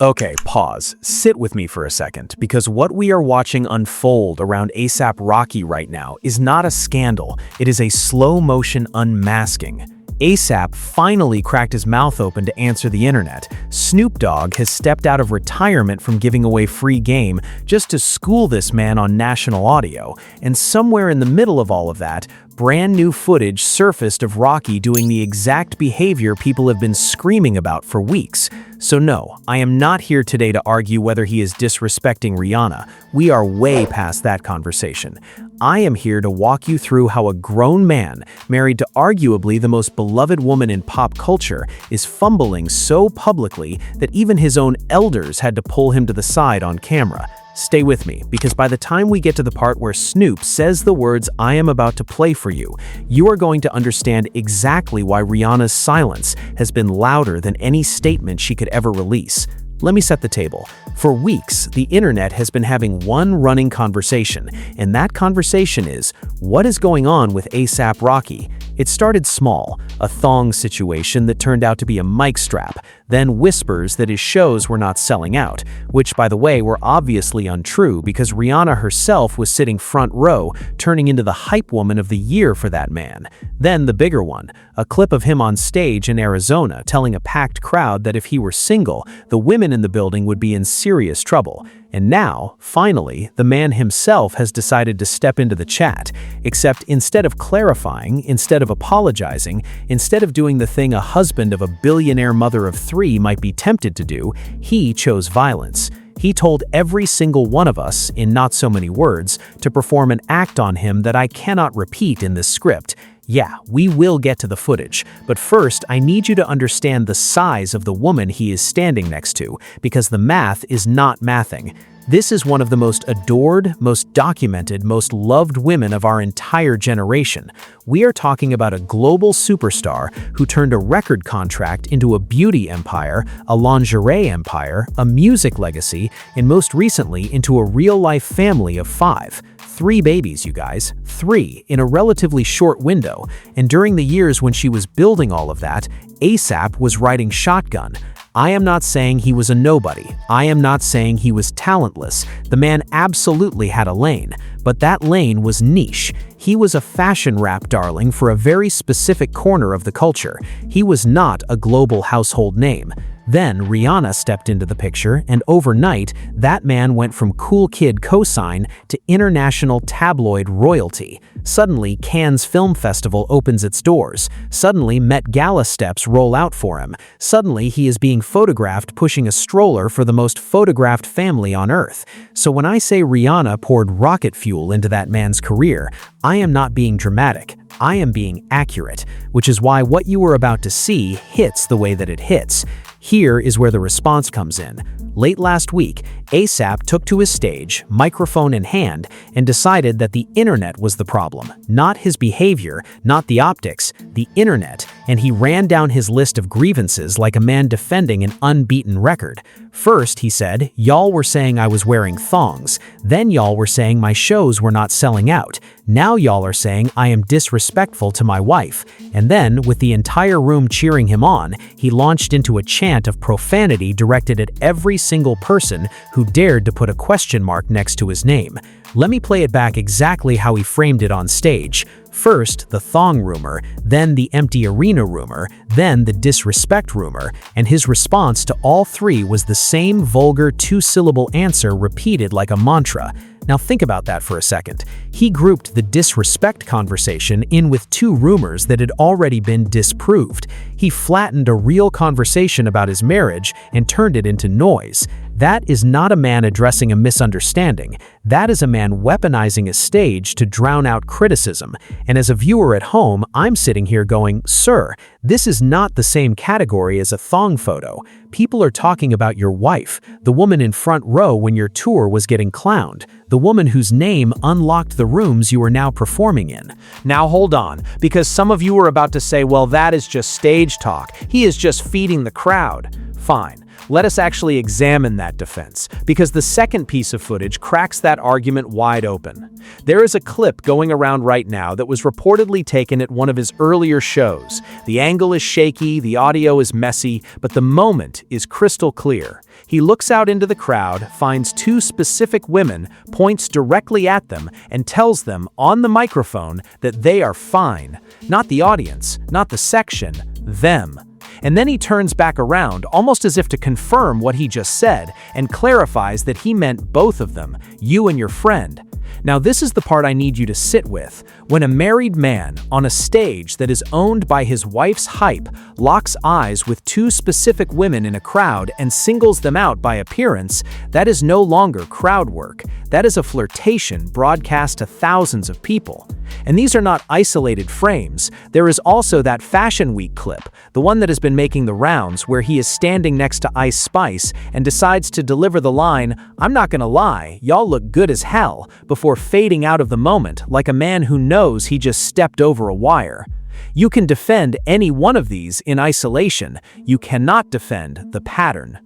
Okay, pause. Sit with me for a second, because what we are watching unfold around ASAP Rocky right now is not a scandal, it is a slow-motion unmasking. ASAP finally cracked his mouth open to answer the internet. Snoop Dogg has stepped out of retirement from giving away free game just to school this man on national audio. And somewhere in the middle of all of that, brand new footage surfaced of Rocky doing the exact behavior people have been screaming about for weeks. So no, I am not here today to argue whether he is disrespecting Rihanna. We are way past that conversation. I am here to walk you through how a grown man, married to arguably the most beloved woman in pop culture, is fumbling so publicly that even his own elders had to pull him to the side on camera. Stay with me, because by the time we get to the part where Snoop says the words I am about to play for you, you are going to understand exactly why Rihanna's silence has been louder than any statement she could ever release. Let me set the table. For weeks, the internet has been having one running conversation, and that conversation is, what is going on with ASAP Rocky? It started small, a thong situation that turned out to be a mic strap, then whispers that his shows were not selling out, which, by the way, were obviously untrue because Rihanna herself was sitting front row, turning into the hype woman of the year for that man. Then the bigger one, a clip of him on stage in Arizona telling a packed crowd that if he were single, the women in the building would be in serious trouble. And now, finally, the man himself has decided to step into the chat, except instead of clarifying, instead of apologizing, instead of doing the thing a husband of a billionaire mother of three might be tempted to do, he chose violence. He told every single one of us, in not so many words, to perform an act on him that I cannot repeat in this script. Yeah, we will get to the footage, but first I need you to understand the size of the woman he is standing next to, because the math is not mathing. This is one of the most adored, most documented, most loved women of our entire generation. We are talking about a global superstar who turned a record contract into a beauty empire, a lingerie empire, a music legacy, and most recently into a real-life family of 5. 3 babies, you guys. 3 in a relatively short window. And during the years when she was building all of that, ASAP was riding shotgun. I am not saying he was a nobody. I am not saying he was talentless. The man absolutely had a lane, but that lane was niche. He was a fashion rap darling for a very specific corner of the culture. He was not a global household name. Then Rihanna stepped into the picture, and overnight, that man went from cool kid cosign to international tabloid royalty. Suddenly, Cannes Film Festival opens its doors. Suddenly, Met Gala steps roll out for him. Suddenly, he is being photographed pushing a stroller for the most photographed family on earth. So when I say Rihanna poured rocket fuel into that man's career, I am not being dramatic. I am being accurate, which is why what you are about to see hits the way that it hits. Here is where the response comes in. Late last week, ASAP took to his stage, microphone in hand, and decided that the internet was the problem, not his behavior, not the optics, the internet, and he ran down his list of grievances like a man defending an unbeaten record. First, he said, y'all were saying I was wearing thongs. Then y'all were saying my shows were not selling out. Now y'all are saying I am disrespectful to my wife. And then, with the entire room cheering him on, he launched into a chant of profanity directed at every single person who dared to put a question mark next to his name. Let me play it back exactly how he framed it on stage. First, the thong rumor, then the empty arena rumor, then the disrespect rumor, and his response to all 3 was the same vulgar 2-syllable answer repeated like a mantra. Now think about that for a second. He grouped the disrespect conversation in with 2 rumors that had already been disproved. He flattened a real conversation about his marriage and turned it into noise. That is not a man addressing a misunderstanding. That is a man weaponizing a stage to drown out criticism. And as a viewer at home, I'm sitting here going, sir, this is not the same category as a thong photo. People are talking about your wife, the woman in front row when your tour was getting clowned, the woman whose name unlocked the rooms you are now performing in. Now hold on, because some of you are about to say, well, that is just stage talk. He is just feeding the crowd. Fine. Let us actually examine that defense, because the second piece of footage cracks that argument wide open. There is a clip going around right now that was reportedly taken at one of his earlier shows. The angle is shaky, the audio is messy, but the moment is crystal clear. He looks out into the crowd, finds two specific women, points directly at them, and tells them on the microphone that they are fine. Not the audience, not the section, them. And then he turns back around, almost as if to confirm what he just said, and clarifies that he meant both of them, you and your friend. Now this is the part I need you to sit with. When a married man, on a stage that is owned by his wife's hype, locks eyes with two specific women in a crowd and singles them out by appearance, that is no longer crowd work. That is a flirtation broadcast to thousands of people. And these are not isolated frames. There is also that Fashion Week clip, the one that has been making the rounds, where he is standing next to Ice Spice and decides to deliver the line, "I'm not gonna lie, y'all look good as hell," before fading out of the moment like a man who knows he just stepped over a wire. You can defend any one of these in isolation. You cannot defend the pattern.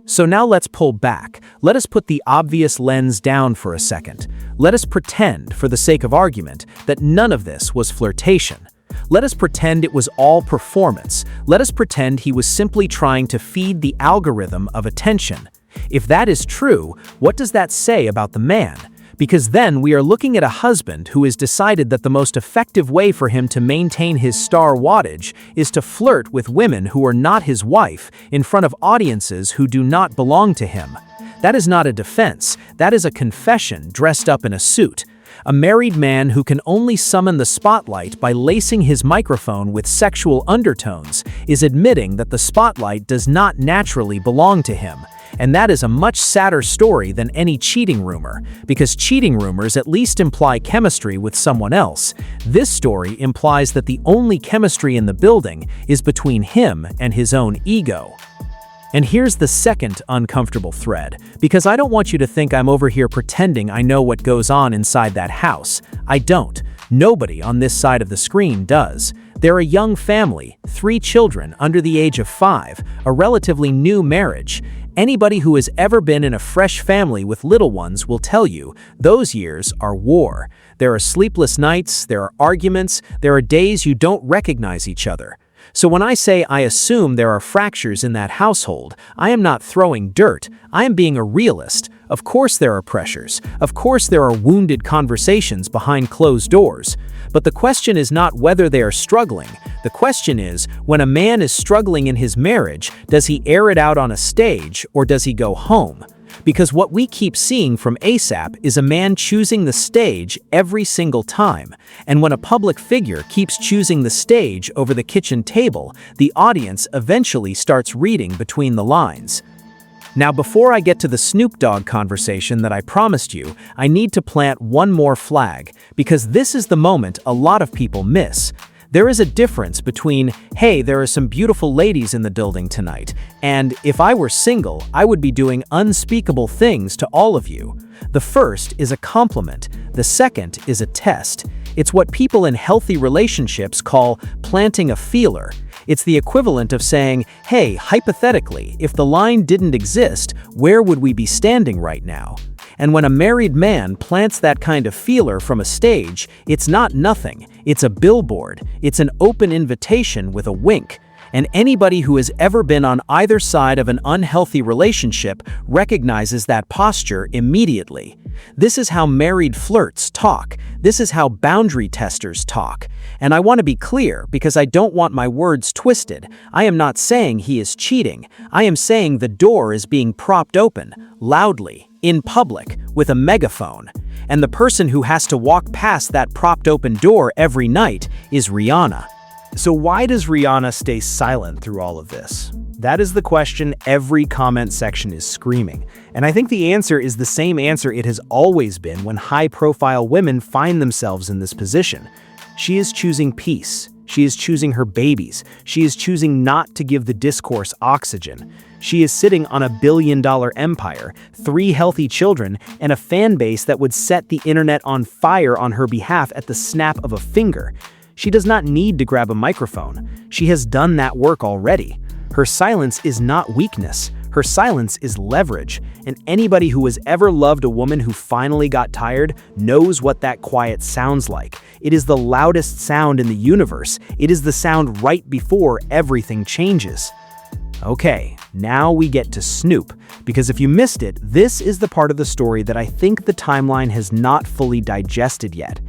So now let's pull back. Let us put the obvious lens down for a second. Let us pretend, for the sake of argument, that none of this was flirtation. Let us pretend it was all performance. Let us pretend he was simply trying to feed the algorithm of attention. If that is true, what does that say about the man? Because then we are looking at a husband who has decided that the most effective way for him to maintain his star wattage is to flirt with women who are not his wife in front of audiences who do not belong to him. That is not a defense, that is a confession dressed up in a suit. A married man who can only summon the spotlight by lacing his microphone with sexual undertones is admitting that the spotlight does not naturally belong to him. And that is a much sadder story than any cheating rumor, because cheating rumors at least imply chemistry with someone else. This story implies that the only chemistry in the building is between him and his own ego. And here's the second uncomfortable thread, because I don't want you to think I'm over here pretending I know what goes on inside that house. I don't. Nobody on this side of the screen does. They're a young family, 3 children under the age of 5, a relatively new marriage. Anybody who has ever been in a fresh family with little ones will tell you those years are war. There are sleepless nights, there are arguments, there are days you don't recognize each other. So when I say I assume there are fractures in that household, I am not throwing dirt, I am being a realist. Of course there are pressures, of course there are wounded conversations behind closed doors. But the question is not whether they are struggling. The question is, when a man is struggling in his marriage, does he air it out on a stage or does he go home? Because what we keep seeing from ASAP is a man choosing the stage every single time. And when a public figure keeps choosing the stage over the kitchen table, the audience eventually starts reading between the lines. Now, before I get to the Snoop Dogg conversation that I promised you, I need to plant one more flag, because this is the moment a lot of people miss. There is a difference between, hey, there are some beautiful ladies in the building tonight, and if I were single, I would be doing unspeakable things to all of you. The first is a compliment, the second is a test. It's what people in healthy relationships call planting a feeler. It's the equivalent of saying, hey, hypothetically, if the line didn't exist, where would we be standing right now? And when a married man plants that kind of feeler from a stage, it's not nothing. It's a billboard. It's an open invitation with a wink. And anybody who has ever been on either side of an unhealthy relationship recognizes that posture immediately. This is how married flirts talk. This is how boundary testers talk. And I want to be clear, because I don't want my words twisted. I am not saying he is cheating. I am saying the door is being propped open, loudly, in public, with a megaphone. And the person who has to walk past that propped open door every night is Rihanna. So why does Rihanna stay silent through all of this? That is the question every comment section is screaming. And I think the answer is the same answer it has always been when high-profile women find themselves in this position. She is choosing peace. She is choosing her babies. She is choosing not to give the discourse oxygen. She is sitting on $1 billion empire, 3 healthy children, and a fan base that would set the internet on fire on her behalf at the snap of a finger. She does not need to grab a microphone. She has done that work already. Her silence is not weakness. Her silence is leverage, and anybody who has ever loved a woman who finally got tired knows what that quiet sounds like. It is the loudest sound in the universe. It is the sound right before everything changes. Okay, now we get to Snoop, because if you missed it, this is the part of the story that I think the timeline has not fully digested yet.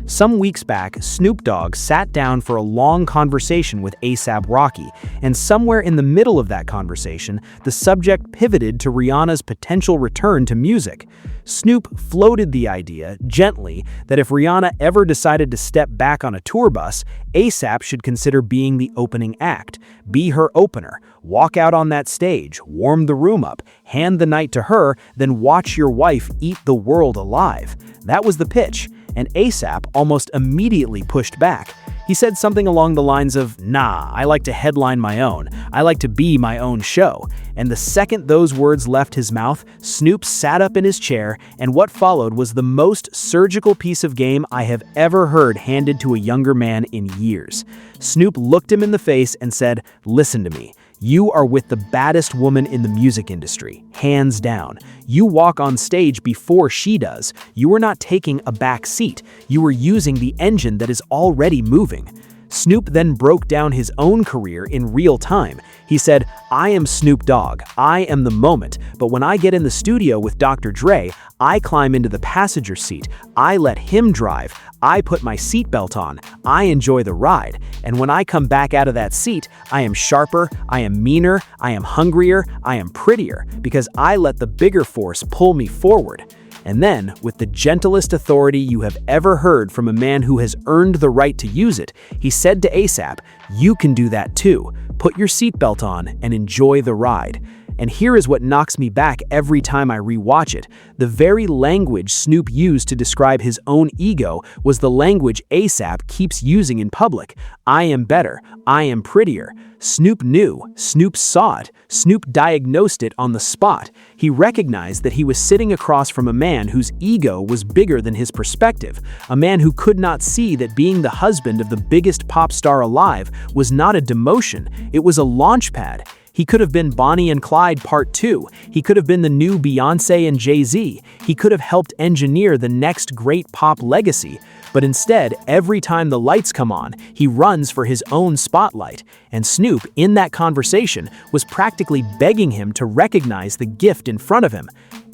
Some weeks back, Snoop Dogg sat down for a long conversation with A$AP Rocky, and somewhere in the middle of that conversation, the subject pivoted to Rihanna's potential return to music. Snoop floated the idea, gently, that if Rihanna ever decided to step back on a tour bus, A$AP should consider being the opening act, be her opener, walk out on that stage, warm the room up, hand the night to her, then watch your wife eat the world alive. That was the pitch. And A$AP almost immediately pushed back. He said something along the lines of, "Nah, I like to headline my own. I like to be my own show." And the second those words left his mouth, Snoop sat up in his chair, and what followed was the most surgical piece of game I have ever heard handed to a younger man in years. Snoop looked him in the face and said, "Listen to me. You are with the baddest woman in the music industry, hands down. You walk on stage before she does. You are not taking a back seat. You are using the engine that is already moving." Snoop then broke down his own career in real time. He said, "I am Snoop Dogg. I am the moment. But when I get in the studio with Dr. Dre, I climb into the passenger seat. I let him drive. I put my seatbelt on. I enjoy the ride. And when I come back out of that seat, I am sharper, I am meaner, I am hungrier, I am prettier, because I let the bigger force pull me forward." And then, with the gentlest authority you have ever heard from a man who has earned the right to use it, he said to A$AP, "You can do that too. Put your seatbelt on and enjoy the ride." And here is what knocks me back every time I rewatch it. The very language Snoop used to describe his own ego was the language A$AP keeps using in public. I am better. I am prettier. Snoop knew. Snoop saw it. Snoop diagnosed it on the spot. He recognized that he was sitting across from a man whose ego was bigger than his perspective, a man who could not see that being the husband of the biggest pop star alive was not a demotion, it was a launch pad. He could have been Bonnie and Clyde Part 2. He could have been the new Beyoncé and Jay-Z. He could have helped engineer the next great pop legacy. But instead, every time the lights come on, he runs for his own spotlight. And Snoop, in that conversation, was practically begging him to recognize the gift in front of him.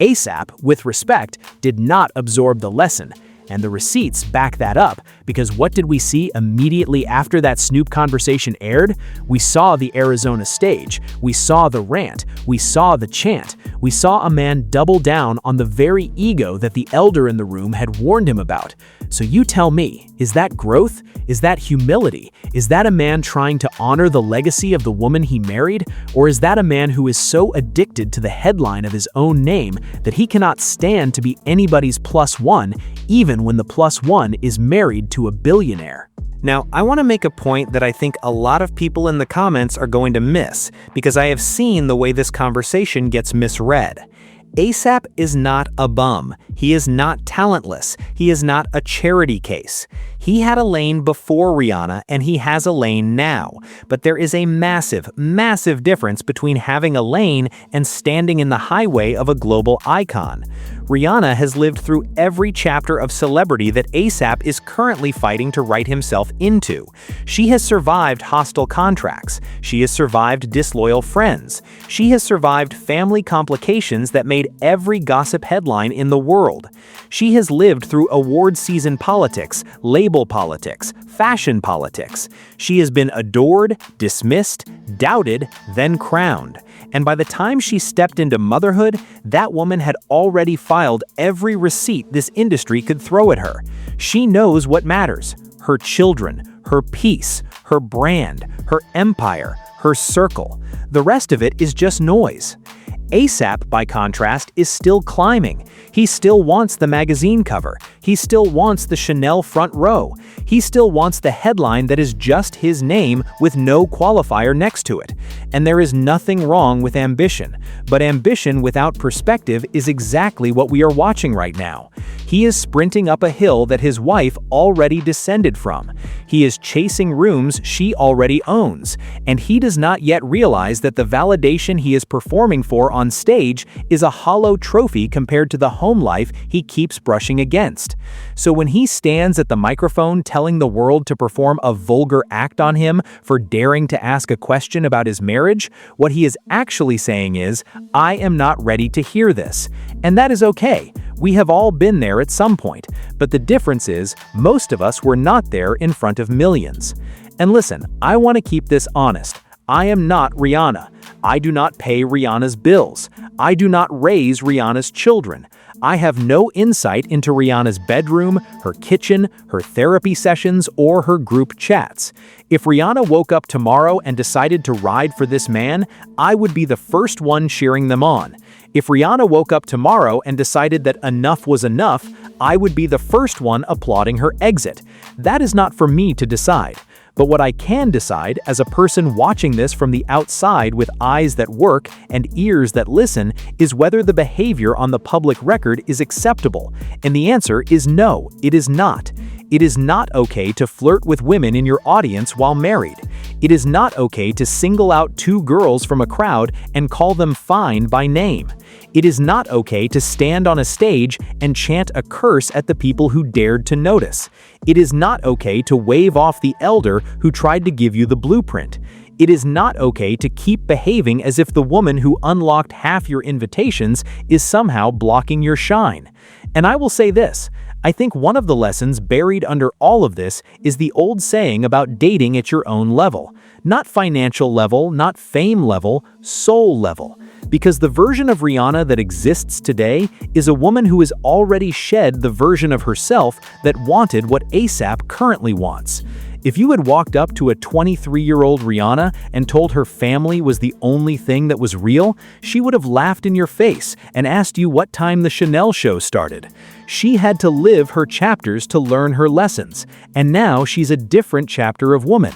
A$AP, with respect, did not absorb the lesson. And the receipts back that up, because what did we see immediately after that Snoop conversation aired? We saw the Arizona stage, we saw the rant, we saw the chant, we saw a man double down on the very ego that the elder in the room had warned him about. So you tell me, is that growth? Is that humility? Is that a man trying to honor the legacy of the woman he married? Or is that a man who is so addicted to the headline of his own name that he cannot stand to be anybody's plus one, even when the plus one is married to a billionaire? Now, I want to make a point that I think a lot of people in the comments are going to miss, because I have seen the way this conversation gets misread. A$AP is not a bum. He is not talentless. He is not a charity case. He had a lane before Rihanna, and he has a lane now. But there is a massive, massive difference between having a lane and standing in the highway of a global icon. Rihanna has lived through every chapter of celebrity that A$AP is currently fighting to write himself into. She has survived hostile contracts. She has survived disloyal friends. She has survived family complications that made every gossip headline in the world. She has lived through award season politics, label politics, fashion politics. She has been adored, dismissed, doubted, then crowned. And by the time she stepped into motherhood, that woman had already filed every receipt this industry could throw at her. She knows what matters: her children, her peace, her brand, her empire, her circle. The rest of it is just noise. A$AP, by contrast, is still climbing. He still wants the magazine cover. He still wants the Chanel front row. He still wants the headline that is just his name with no qualifier next to it. And there is nothing wrong with ambition, but ambition without perspective is exactly what we are watching right now. He is sprinting up a hill that his wife already descended from. He is chasing rooms she already owns, and he does not yet realize that the validation he is performing for on stage is a hollow trophy compared to the home life he keeps brushing against. So when he stands at the microphone telling the world to perform a vulgar act on him for daring to ask a question about his marriage, what he is actually saying is, "I am not ready to hear this." And that is okay. We have all been there at some point, but the difference is, most of us were not there in front of millions. And listen, I want to keep this honest. I am not Rihanna. I do not pay Rihanna's bills. I do not raise Rihanna's children. I have no insight into Rihanna's bedroom, her kitchen, her therapy sessions, or her group chats. If Rihanna woke up tomorrow and decided to ride for this man, I would be the first one cheering them on. If Rihanna woke up tomorrow and decided that enough was enough, I would be the first one applauding her exit. That is not for me to decide. But what I can decide as a person watching this from the outside with eyes that work and ears that listen is whether the behavior on the public record is acceptable. And the answer is no, it is not. It is not okay to flirt with women in your audience while married. It is not okay to single out two girls from a crowd and call them fine by name. It is not okay to stand on a stage and chant a curse at the people who dared to notice. It is not okay to wave off the elder who tried to give you the blueprint. It is not okay to keep behaving as if the woman who unlocked half your invitations is somehow blocking your shine. And I will say this, I think one of the lessons buried under all of this is the old saying about dating at your own level. Not financial level, not fame level, soul level. Because the version of Rihanna that exists today is a woman who has already shed the version of herself that wanted what ASAP currently wants. If you had walked up to a 23-year-old Rihanna and told her family was the only thing that was real, she would have laughed in your face and asked you what time the Chanel show started. She had to live her chapters to learn her lessons, and now she's a different chapter of woman.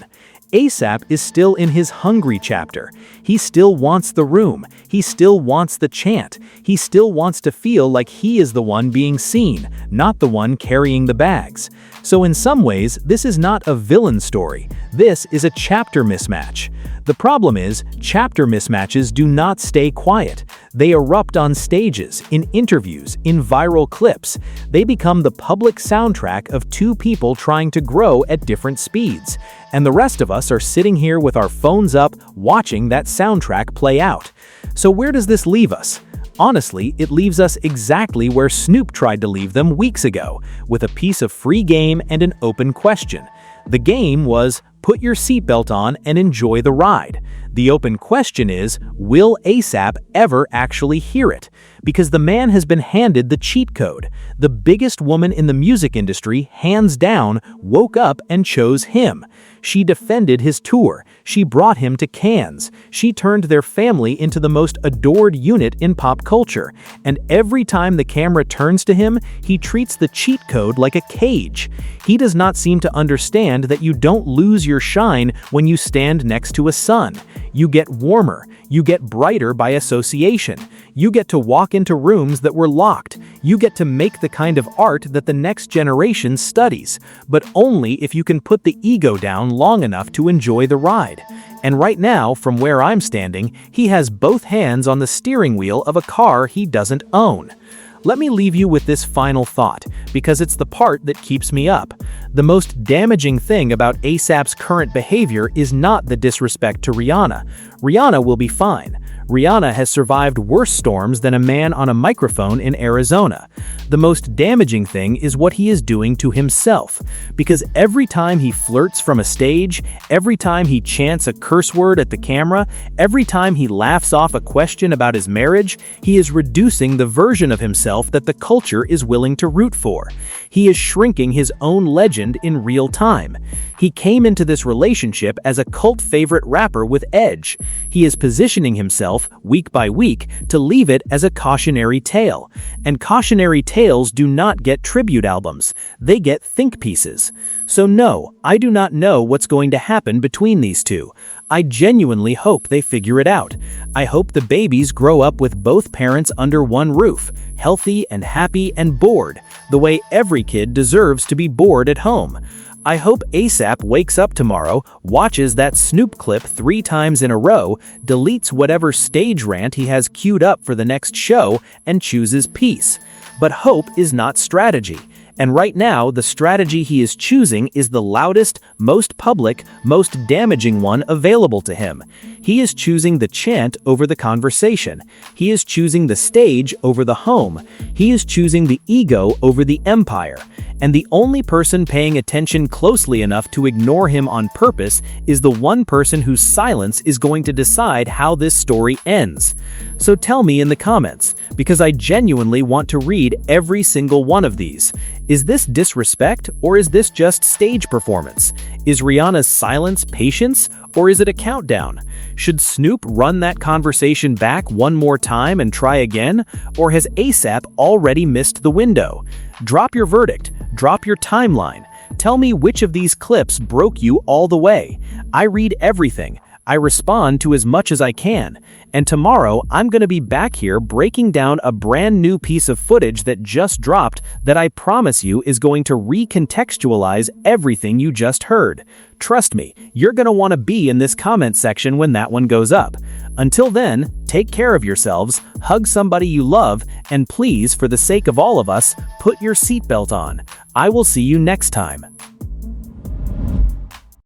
ASAP is still in his hungry chapter. He still wants the room. He still wants the chant. He still wants to feel like he is the one being seen, not the one carrying the bags. So in some ways, this is not a villain story. This is a chapter mismatch. The problem is, chapter mismatches do not stay quiet. They erupt on stages, in interviews, in viral clips. They become the public soundtrack of two people trying to grow at different speeds. And the rest of us are sitting here with our phones up, watching that soundtrack play out. So where does this leave us? Honestly, it leaves us exactly where Snoop tried to leave them weeks ago, with a piece of free game and an open question. The game was, put your seatbelt on and enjoy the ride. The open question is, will ASAP ever actually hear it? Because the man has been handed the cheat code. The biggest woman in the music industry, hands down, woke up and chose him. She defended his tour. She brought him to Cannes. She turned their family into the most adored unit in pop culture. And every time the camera turns to him, he treats the cheat code like a cage. He does not seem to understand that you don't lose your shine when you stand next to a sun. You get warmer. You get brighter by association. You get to walk into rooms that were locked. You get to make the kind of art that the next generation studies, but only if you can put the ego down long enough to enjoy the ride. And right now, from where I'm standing, he has both hands on the steering wheel of a car he doesn't own. Let me leave you with this final thought, because it's the part that keeps me up. The most damaging thing about ASAP's current behavior is not the disrespect to Rihanna. Rihanna will be fine. Rihanna has survived worse storms than a man on a microphone in Arizona. The most damaging thing is what he is doing to himself, because every time he flirts from a stage, every time he chants a curse word at the camera, every time he laughs off a question about his marriage, he is reducing the version of himself that the culture is willing to root for. He is shrinking his own legend in real time. He came into this relationship as a cult favorite rapper with edge. He is positioning himself, week by week, to leave it as a cautionary tale. And cautionary tales do not get tribute albums. They get think pieces. So no, I do not know what's going to happen between these two. I genuinely hope they figure it out. I hope the babies grow up with both parents under one roof, healthy and happy and bored, the way every kid deserves to be bored at home. I hope ASAP wakes up tomorrow, watches that Snoop clip 3 times in a row, deletes whatever stage rant he has queued up for the next show, and chooses peace. But hope is not strategy. And right now, the strategy he is choosing is the loudest, most public, most damaging one available to him. He is choosing the chant over the conversation. He is choosing the stage over the home. He is choosing the ego over the empire. And the only person paying attention closely enough to ignore him on purpose is the one person whose silence is going to decide how this story ends. So tell me in the comments, because I genuinely want to read every single one of these. Is this disrespect, or is this just stage performance? Is Rihanna's silence patience, or is it a countdown? Should Snoop run that conversation back one more time and try again, or has ASAP already missed the window? Drop your verdict, drop your timeline. Tell me which of these clips broke you all the way. I read everything. I respond to as much as I can. And tomorrow, I'm going to be back here breaking down a brand new piece of footage that just dropped that I promise you is going to recontextualize everything you just heard. Trust me, you're going to want to be in this comment section when that one goes up. Until then, take care of yourselves, hug somebody you love, and please, for the sake of all of us, put your seatbelt on. I will see you next time.